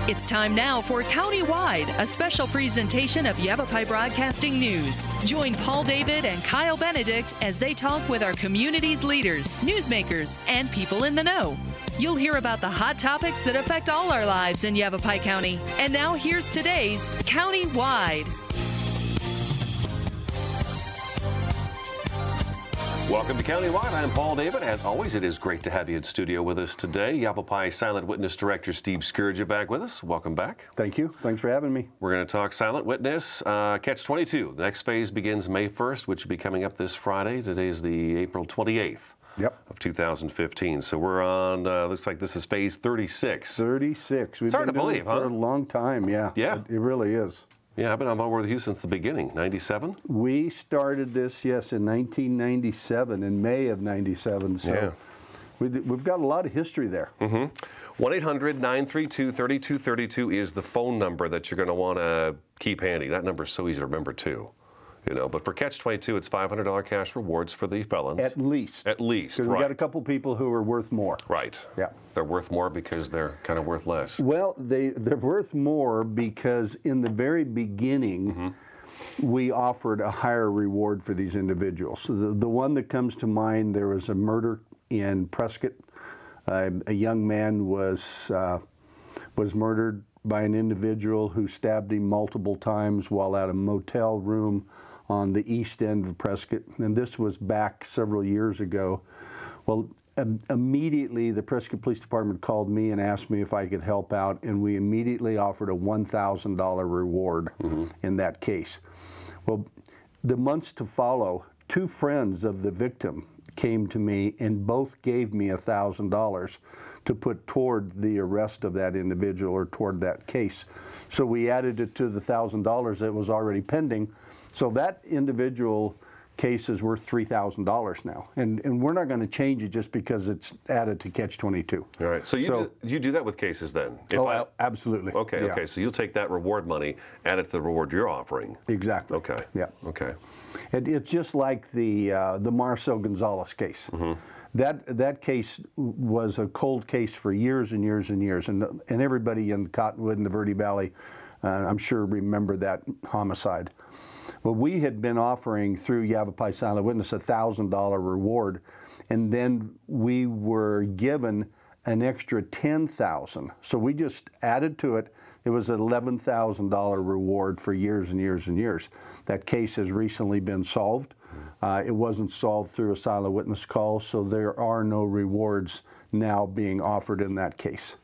It's time now for Countywide, a special presentation of Yavapai Broadcasting News. Join Paul David and Kyle Benedict as they talk with our community's leaders, newsmakers, and people in the know. You'll hear about the hot topics that affect all our lives in Yavapai County. And now here's today's Countywide. Welcome to Countywide. I'm Paul David. As always, it is great to have you in studio with us today. Yavapai Silent Witness Director Steve Scourge back with us. Welcome back. Thank you. Thanks for having me. We're going to talk Silent Witness, Catch-22. The next phase begins May 1st, which will be coming up this Friday. Today is the April 28th. Of 2015. So we're on, looks like this is phase 36. 36. It's hard to believe, huh? For a long time, yeah. Yeah. It really is. Yeah, I've been on board with you since the beginning, 97? We started this, yes, in 1997, in May of 97. So yeah. We've got a lot of history there. 1-800-932-3232 is the phone number that you're going to want to keep handy. That number is so easy to remember, too. You know, but for Catch-22, it's $500 cash rewards for the felons. At least. At least, because right. we got a couple people who are worth more. Right. Yeah. They're worth more because they're kind of worth less. Well, they're worth more because in the very beginning, we offered a higher reward for these individuals. So the one that comes to mind, there was a murder in Prescott. A young man was murdered by an individual who stabbed him multiple times while at a motel room on the east end of Prescott, and this was back several years ago. Well, immediately the Prescott Police Department called me and asked me if I could help out, and we immediately offered a $1,000 reward in that case. Well, the months to follow, two friends of the victim came to me and both gave me $1,000 to put toward the arrest of that individual or toward that case. So we added it to the $1,000 that was already pending. So that individual case is worth $3,000 now. And we're not going to change it just because it's added to Catch-22. All right. So you do that with cases then? Absolutely. Okay, yeah. okay. So you'll take that reward money, add it to the reward you're offering. Exactly. Okay. Yeah. Okay. It's just like the Marcel Gonzalez case. That case was a cold case for years and years and years, and everybody in Cottonwood and the Verde Valley, I'm sure, remember that homicide. Well, we had been offering through Yavapai Silent Witness a $1,000 reward, and then we were given an extra $10,000. So we just added to it. It was an $11,000 reward for years and years and years. That case has recently been solved. It wasn't solved through a silent witness call, so there are no rewards now being offered in that case.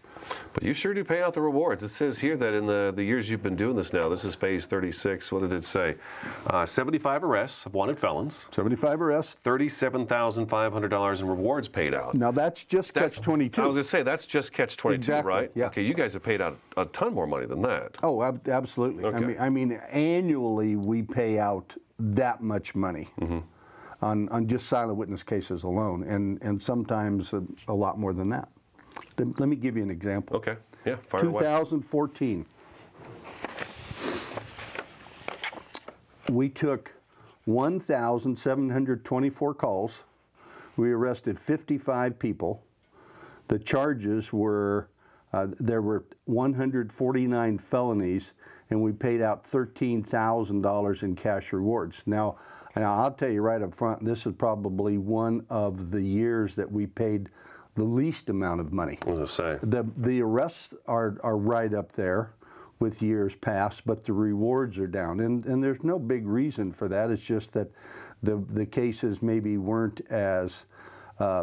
But you sure do pay out the rewards. It says here that in the years you've been doing this now, this is phase 36, what did it say? 75 arrests of wanted felons. 75 arrests. $37,500 in rewards paid out. Now that's just Catch-22. I was going to say, that's just Catch-22, exactly, right? Yeah. Okay, you guys have paid out a ton more money than that. Oh, absolutely. Okay. I mean, annually we pay out that much money on just silent witness cases alone, and sometimes a lot more than that. Let me give you an example. Okay, yeah, fire away. 2014, we took 1,724 calls. We arrested 55 people. The charges were, there were 149 felonies, and we paid out $13,000 in cash rewards. Now, I'll tell you right up front, this is probably one of the years that we paid the least amount of money. I was going to say. The arrests are right up there with years past, but the rewards are down. And there's no big reason for that. It's just that the cases maybe weren't as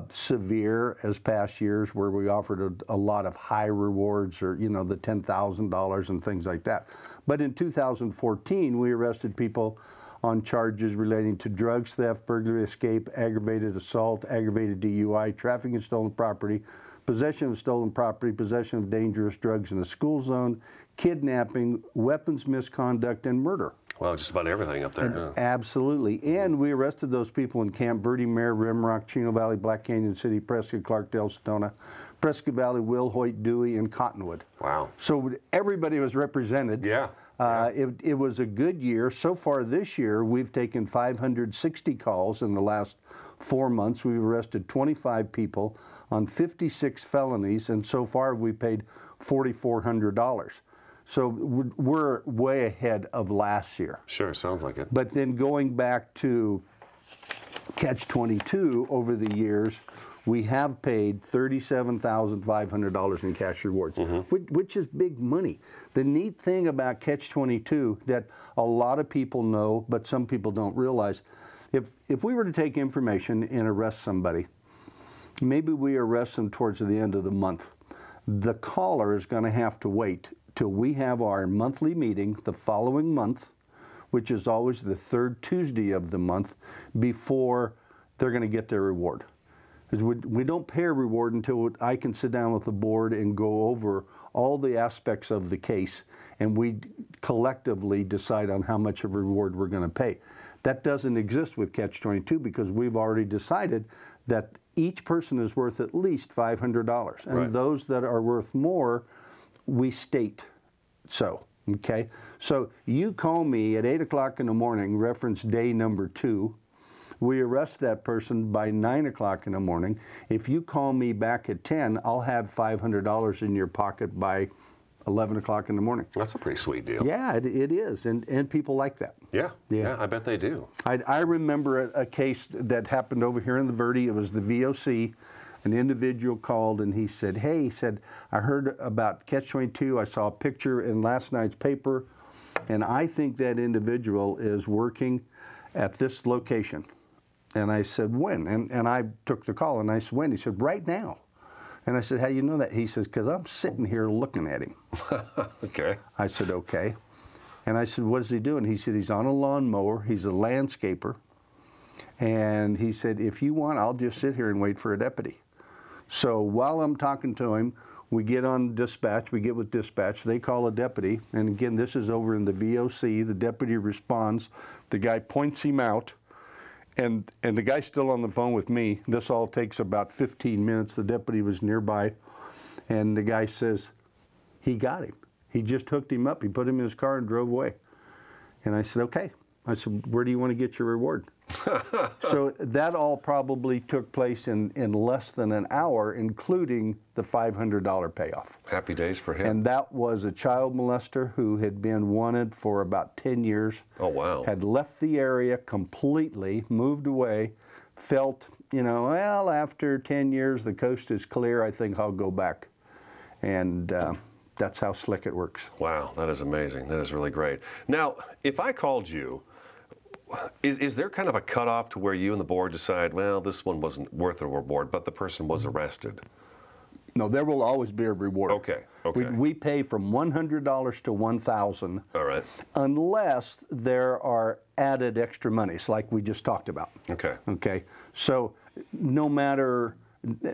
severe as past years where we offered a lot of high rewards, or, you know, the $10,000 and things like that. But in 2014, we arrested people on charges relating to drugs, theft, burglary, escape, aggravated assault, aggravated DUI, trafficking in stolen property, possession of stolen property, possession of dangerous drugs in the school zone, kidnapping, weapons misconduct, and murder. Well, just about everything up there. Yeah. Absolutely. And we arrested those people in Camp Verde, Mare, Rimrock, Chino Valley, Black Canyon City, Prescott, Clarkdale, Sedona, Prescott Valley, Will, Hoyt, Dewey, and Cottonwood. Wow. So everybody was represented. Yeah. It was a good year. So far this year, we've taken 560 calls in the last 4 months. We've arrested 25 people on 56 felonies, and so far we paid $4,400. So we're way ahead of last year. Sure, sounds like it. But then going back to Catch-22 over the years, we have paid $37,500 in cash rewards, which is big money. The neat thing about Catch-22 that a lot of people know, but some people don't realize, if we were to take information and arrest somebody, maybe we arrest them towards the end of the month. The caller is going to have to wait till we have our monthly meeting the following month, which is always the third Tuesday of the month, before they're going to get their reward. We don't pay a reward until I can sit down with the board and go over all the aspects of the case, and we collectively decide on how much of a reward we're going to pay. That doesn't exist with Catch-22 because we've already decided that each person is worth at least $500. And right. Those that are worth more, we state so. Okay? So you call me at 8 o'clock in the morning, reference day number 2. We arrest that person by 9 o'clock in the morning. If you call me back at 10, I'll have $500 in your pocket by 11 o'clock in the morning. That's a pretty sweet deal. Yeah, it is, and people like that. Yeah, I bet they do. I remember a case that happened over here in the Verde. It was the VOC. An individual called and he said, hey, he said, I heard about Catch-22. I saw a picture in last night's paper, and I think that individual is working at this location. And I said, when? And I took the call and I said, when? He said, right now. And I said, how do you know that? He says, because I'm sitting here looking at him. Okay. I said, okay. And I said, what is he doing? He said, he's on a lawnmower. He's a landscaper. And he said, if you want, I'll just sit here and wait for a deputy. So while I'm talking to him, we get on dispatch. We get with dispatch. They call a deputy. And again, this is over in the VOC. The deputy responds. The guy points him out. And the guy's still on the phone with me. This all takes about 15 minutes. The deputy was nearby. And the guy says, he got him. He just hooked him up. He put him in his car and drove away. And I said, okay. I said, where do you want to get your reward? So that all probably took place in less than an hour, including the $500 payoff. Happy days for him. And that was a child molester who had been wanted for about 10 years. Oh, wow. Had left the area completely, moved away, felt, you know, well, after 10 years, the coast is clear. I think I'll go back. And that's how slick it works. Wow, that is amazing. That is really great. Now, if I called you, is there kind of a cutoff to where you and the board decide, well, this one wasn't worth a reward, but the person was arrested? No, there will always be a reward. Okay, okay. We pay from $100 to $1,000. All right. Unless there are added extra monies, like we just talked about. Okay. Okay. So no matter,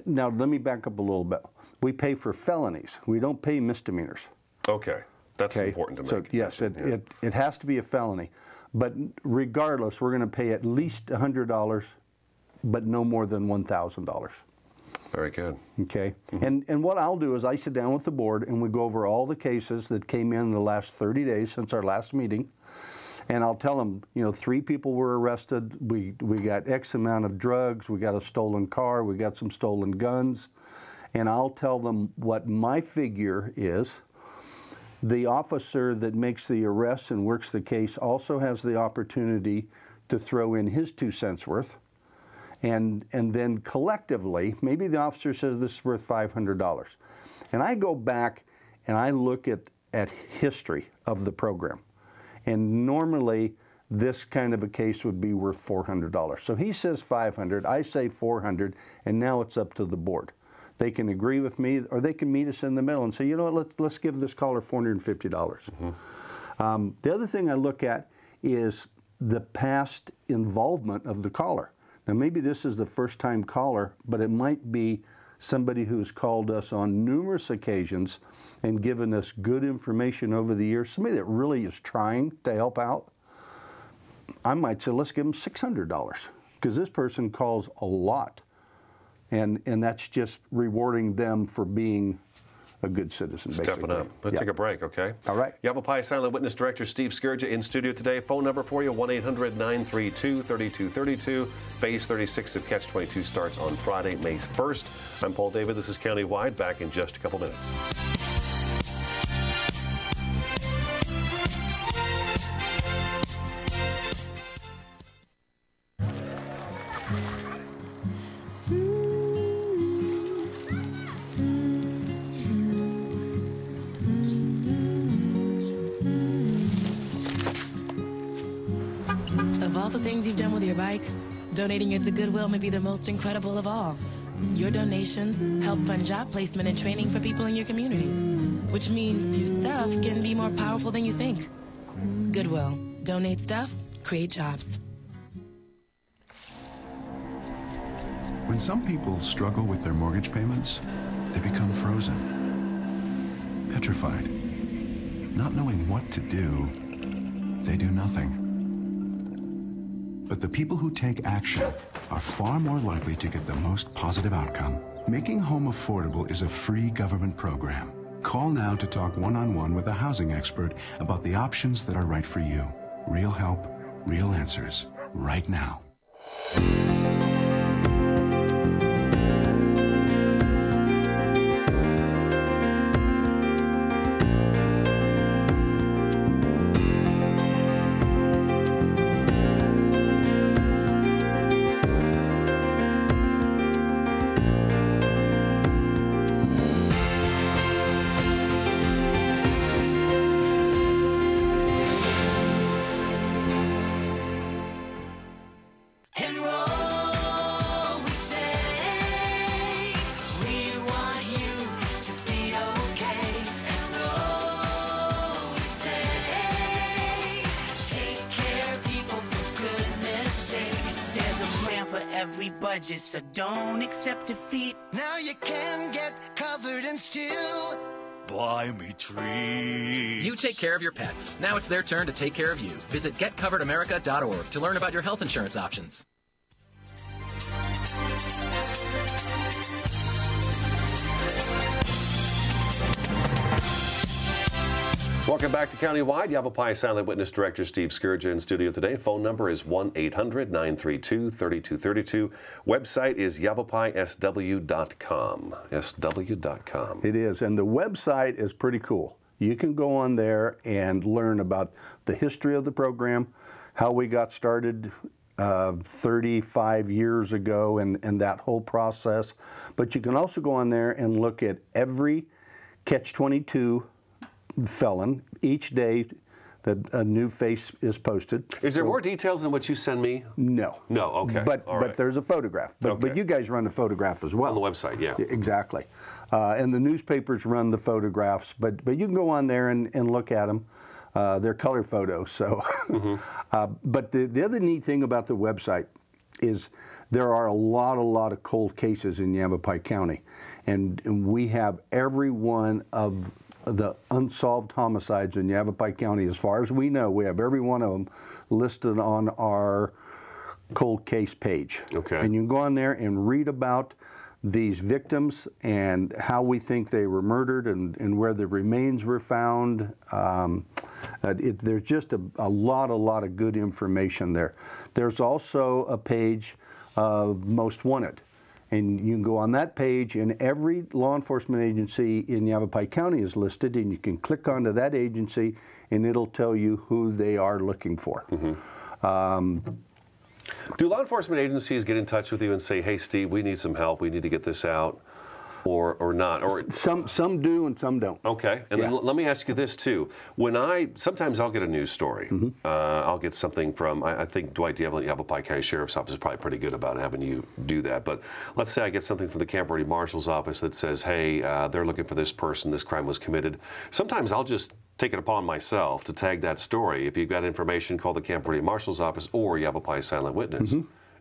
now let me back up a little bit. We pay for felonies. We don't pay misdemeanors. Okay. That's okay? important to make. So yes, it has to be a felony. But regardless, we're going to pay at least $100, but no more than $1,000. Very good. Okay. And what I'll do is I sit down with the board and we go over all the cases that came in the last 30 days since our last meeting. And I'll tell them, you know, 3 people were arrested. We got X amount of drugs. We got a stolen car. We got some stolen guns. And I'll tell them what my figure is. The officer that makes the arrest and works the case also has the opportunity to throw in his 2 cents worth. And then collectively, maybe the officer says this is worth $500. And I go back and I look at history of the program. And normally, this kind of a case would be worth $400. So he says $500, I say $400, and now it's up to the board. They can agree with me, or they can meet us in the middle and say, you know what, let's give this caller $450. The other thing I look at is the past involvement of the caller. Now, maybe this is the first-time caller, but it might be somebody who's called us on numerous occasions and given us good information over the years, somebody that really is trying to help out. I might say, let's give them $600, because this person calls a lot. And that's just rewarding them for being a good citizen, Stepping basically. up. Let's take a break, okay? All right. Yavapai Silent Witness Director Steve Skurja in studio today. Phone number for you, 1-800-932-3232. Phase 36 of Catch 22 starts on Friday, May 1st. I'm Paul David. This is Countywide. Back in just a couple minutes. Of all the things you've done with your bike, donating it to Goodwill may be the most incredible of all. Your donations help fund job placement and training for people in your community, which means your stuff can be more powerful than you think. Goodwill. Donate stuff, create jobs. When some people struggle with their mortgage payments, they become frozen, petrified. Not knowing what to do, they do nothing. But the people who take action are far more likely to get the most positive outcome. Making home affordable is a free government program. Call now to talk one-on-one with a housing expert about the options that are right for you. Real help, real answers, right now. Every budget, so don't accept defeat. Now you can get covered and still buy me treats. You take care of your pets. Now it's their turn to take care of you. Visit getcoveredamerica.org to learn about your health insurance options. Welcome back to Countywide. Yavapai Silent Witness Director Steve Skurja in studio today. Phone number is 1-800-932-3232. Website is yavapaisw.com. SW.com. It is, and the website is pretty cool. You can go on there and learn about the history of the program, how we got started 35 years ago, and that whole process. But you can also go on there and look at every Catch-22 felon each day that a new face is posted. Is there more details than what you send me? No. No, okay. But all right. but there's a photograph. But you guys run the photograph as well. On the website, yeah. Exactly. And the newspapers run the photographs, but you can go on there and look at them. They're color photos. So, but the other neat thing about the website is there are a lot of cold cases in Yavapai County, and we have every one of the unsolved homicides in Yavapai County. As far as we know, we have every one of them listed on our cold case page. Okay. And you can go on there and read about these victims and how we think they were murdered and where the remains were found. There's just a lot of good information there. There's also a page of Most Wanted. And you can go on that page, and every law enforcement agency in Yavapai County is listed, and you can click onto that agency, and it'll tell you who they are looking for. Do law enforcement agencies get in touch with you and say, hey, Steve, we need some help, we need to get this out, or not? Or some do and some don't. Okay, and then let me ask you this too. Sometimes I'll get a news story. I'll get something from, I think Dwight Devlin, Yavapai County Sheriff's Office, is probably pretty good about having you do that. But let's say I get something from the Camp Verde Marshal's Office that says, hey, they're looking for this person, this crime was committed. Sometimes I'll just take it upon myself to tag that story. If you've got information, call the Camp Verde Marshal's Office or Yavapai Silent Witness.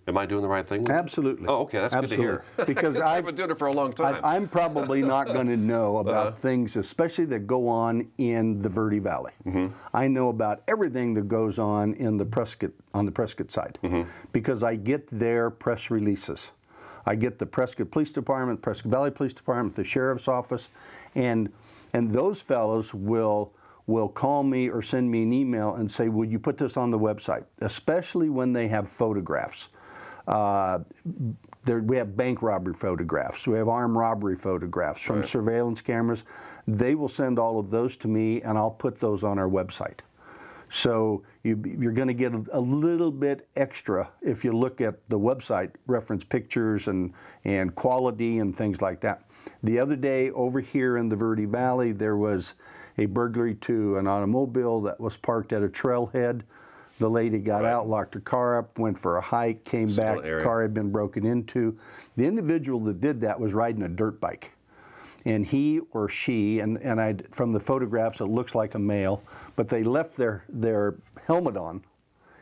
Am I doing the right thing? Absolutely. Oh, okay, that's good to hear. Because I've been doing it for a long time. I'm probably not going to know about things, especially that go on in the Verde Valley. I know about everything that goes on in the Prescott side because I get their press releases. I get the Prescott Police Department, Prescott Valley Police Department, the Sheriff's Office, And those fellows will call me or send me an email and say, would you put this on the website? Especially when they have photographs. We have bank robbery photographs. We have armed robbery photographs from surveillance cameras. They will send all of those to me, and I'll put those on our website. So you're going to get a little bit extra if you look at the website, reference pictures and quality and things like that. The other day over here in the Verde Valley, there was a burglary to an automobile that was parked at a trailhead. The lady got out, locked her car up, went for a hike, came back, the car had been broken into. The individual that did that was riding a dirt bike. And he or she, and from the photographs it looks like a male, but they left their helmet on,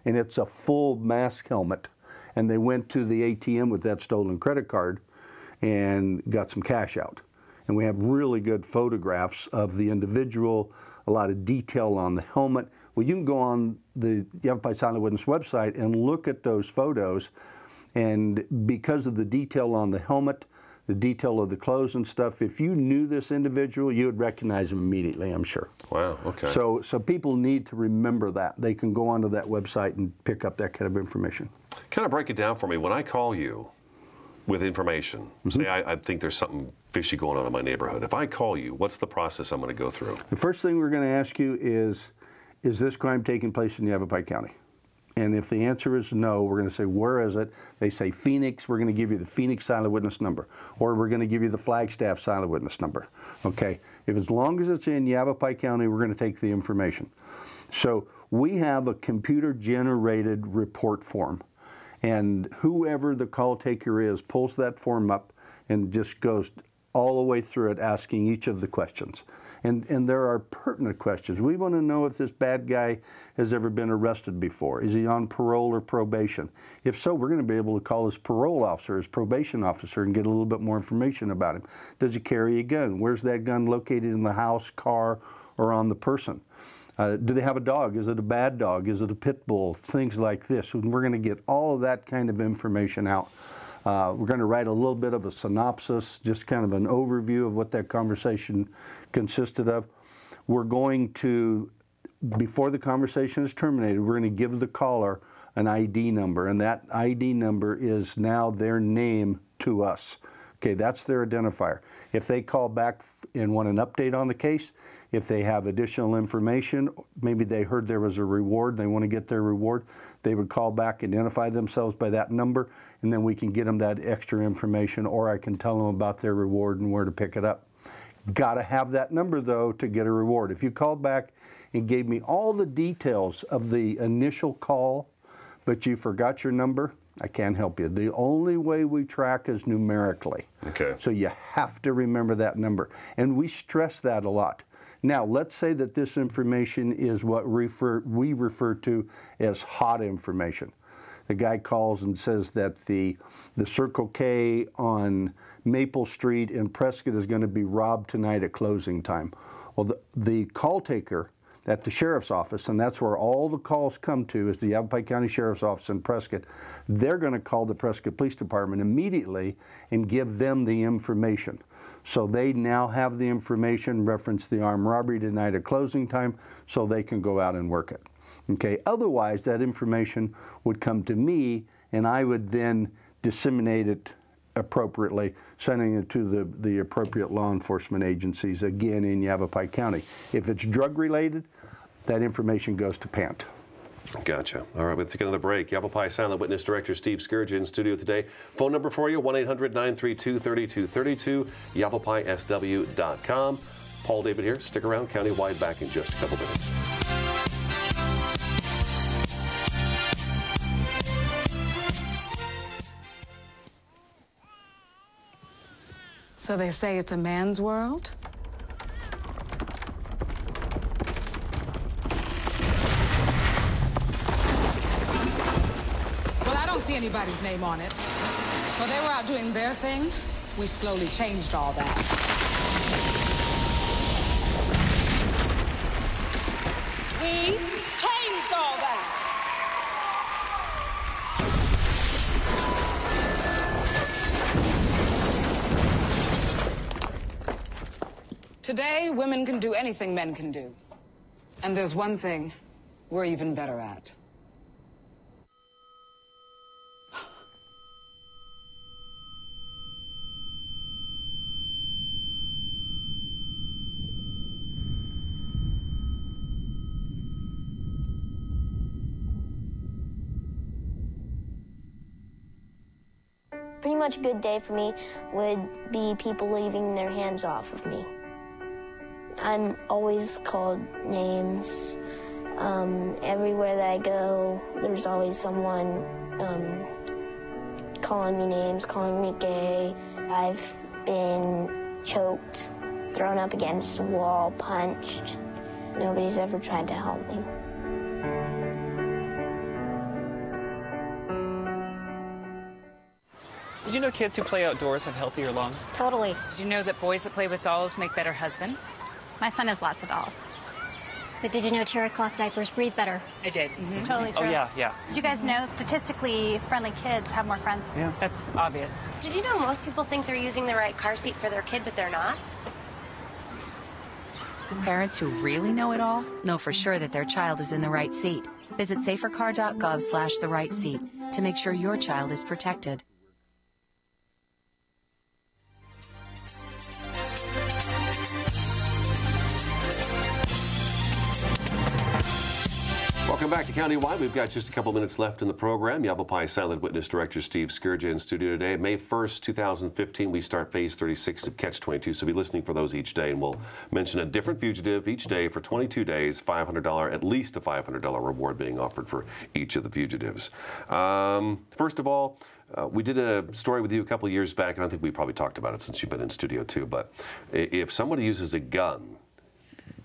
and it's a full mask helmet. And they went to the ATM with that stolen credit card and got some cash out. And we have really good photographs of the individual, a lot of detail on the helmet. Well, you can go on the Yavapai Silent Witness website and look at those photos, and because of the detail on the helmet, the detail of the clothes and stuff, if you knew this individual, you would recognize him immediately, I'm sure. Wow, okay. So people need to remember that. They can go onto that website and pick up that kind of information. Kind of break it down for me. When I call you with information, say I think there's something fishy going on in my neighborhood. If I call you, what's the process I'm going to go through? The first thing we're going to ask you is this crime taking place in Yavapai County? And if the answer is no, we're going to say, where is it? They say Phoenix, we're going to give you the Phoenix Silent Witness number. Or we're going to give you the Flagstaff Silent Witness number. Okay? If as long as it's in Yavapai County, we're going to take the information. So we have a computer-generated report form. And whoever the call taker is pulls that form up and just goes all the way through it asking each of the questions. And there are pertinent questions. We want to know if this bad guy has ever been arrested before. Is he on parole or probation? If so, we're going to be able to call his parole officer, his probation officer, and get a little bit more information about him. Does he carry a gun? Where's that gun located in the house, car, or on the person? Do they have a dog? Is it a bad dog? Is it a pit bull? Things like this. And we're going to get all of that kind of information out. We're going to write a little bit of a synopsis, just kind of an overview of what that conversation consisted of. We're going to, before the conversation is terminated, we're going to give the caller an ID number, and that ID number is now their name to us. Okay, that's their identifier. If they call back and want an update on the case, if they have additional information, maybe they heard there was a reward, they want to get their reward, they would call back, identify themselves by that number, and then we can get them that extra information, or I can tell them about their reward and where to pick it up. Got to have that number, though, to get a reward. If you called back and gave me all the details of the initial call, but you forgot your number, I can't help you. The only way we track is numerically. Okay. So you have to remember that number. And we stress that a lot. Now, let's say that this information is what we refer to as hot information. The guy calls and says that the Circle K on Maple Street in Prescott is going to be robbed tonight at closing time. Well, the call taker at the sheriff's office, and that's where all the calls come to, is the Yavapai County Sheriff's Office in Prescott. They're going to call the Prescott Police Department immediately and give them the information. So they now have the information, reference the armed robbery tonight at closing time, so they can go out and work it. Okay. Otherwise, that information would come to me, and I would then disseminate it appropriately, sending it to the appropriate law enforcement agencies, again, in Yavapai County. If it's drug-related, that information goes to PANT. Gotcha. All right, we'll take another break. Yavapai Silent Witness Director Steve Scourge in studio today. Phone number for you, 1-800-932-3232, YavapaiSW.com. Paul David here. Stick around. Countywide back in just a couple minutes. So they say it's a man's world? Well, I don't see anybody's name on it. While they were out doing their thing, we slowly changed all that. We changed all that. Today, women can do anything men can do. And there's one thing we're even better at. Pretty much a good day for me would be people leaving their hands off of me. I'm always called names. Everywhere that I go, there's always someone calling me names, calling me gay. I've been choked, thrown up against a wall, punched. Nobody's ever tried to help me. Did you know kids who play outdoors have healthier lungs? Totally. Did you know that boys that play with dolls make better husbands? My son has lots of dolls. But did you know terry cloth diapers breathe better? I did. It's totally true. Oh, yeah. Did you guys know statistically friendly kids have more friends? Yeah. That's obvious. Did you know most people think they're using the right car seat for their kid, but they're not? Parents who really know it all know for sure that their child is in the right seat. Visit safercar.gov/the right seat to make sure your child is protected. Welcome back to Countywide. We've got just a couple minutes left in the program. Yavapai Silent Witness Director Steve Skurja in studio today. May 1st, 2015, we start Phase 36 of Catch 22, so be listening for those each day, and we'll mention a different fugitive each day for 22 days, $500, at least a $500 reward being offered for each of the fugitives. First of all, we did a story with you a couple of years back, and I think we probably talked about it since you've been in studio too, but if somebody uses a gun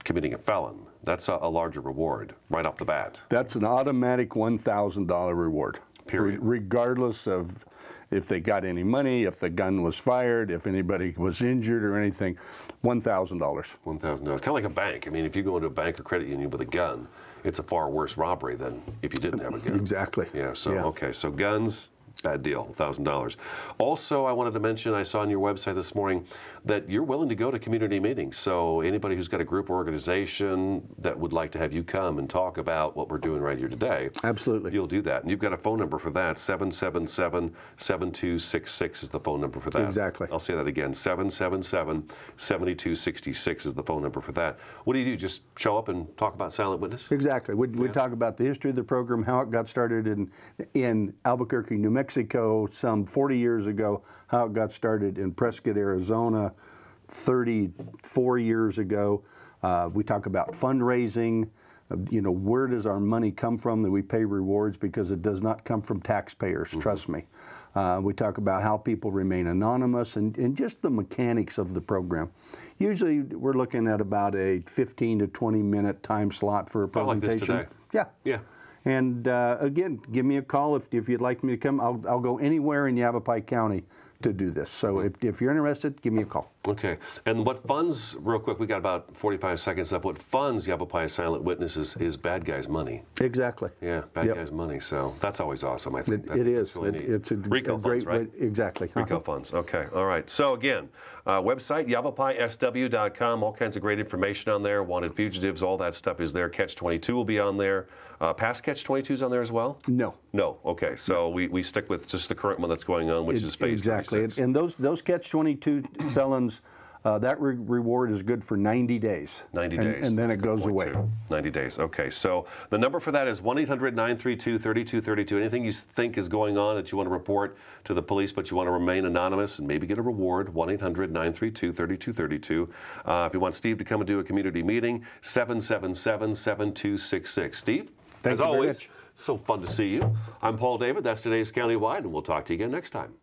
committing a felon, that's a larger reward right off the bat. That's an automatic $1,000 reward. Period. Regardless of if they got any money, if the gun was fired, if anybody was injured or anything, $1,000. $1,000. Kind of like a bank. I mean, if you go into a bank or credit union with a gun, it's a far worse robbery than if you didn't have a gun. Exactly. Yeah, so, okay, so guns, bad deal, $1,000. Also, I wanted to mention, I saw on your website this morning that you're willing to go to community meetings. So anybody who's got a group or organization that would like to have you come and talk about what we're doing right here today. Absolutely. You'll do that. And you've got a phone number for that. 777-7266 is the phone number for that. Exactly. I'll say that again. 777-7266 is the phone number for that. What do? Just show up and talk about Silent Witness? Exactly. We talk about the history of the program, how it got started in Albuquerque, New Mexico, some 40 years ago, how it got started in Prescott, Arizona, 34 years ago. We talk about fundraising. Where does our money come from that we pay rewards, because it does not come from taxpayers, trust me. We talk about how people remain anonymous and just the mechanics of the program. Usually we're looking at about a 15 to 20 minute time slot for a presentation. Like this today. Yeah. And again, give me a call if you'd like me to come. I'll go anywhere in Yavapai County to do this. So if you're interested, give me a call. Okay. And what funds, real quick, we got about 45 seconds left. What funds Yavapai Silent Witness is bad guys' money. Exactly. Yeah, bad guys' money. So that's always awesome, I think. It is. Really neat. It's a RICO great funds, right? Exactly. RICO funds. Okay. All right. So again, website, YavaPaiSW.com. All kinds of great information on there. Wanted fugitives, all that stuff is there. Catch 22 will be on there. Past Catch 22's on there as well? No. No. Okay. So we stick with just the current one that's going on, which is Phase 36. Exactly. And those Catch 22 felons, that reward is good for 90 days. 90 days. And then it goes away. 90 days. Okay. So the number for that is 1-800-932-3232. Anything you think is going on that you want to report to the police, but you want to remain anonymous and maybe get a reward, 1-800-932-3232. If you want Steve to come and do a community meeting, 777-7266. Steve? Thank As you very always, much. so fun to see you. I'm Paul David. That's today's Countywide, and we'll talk to you again next time.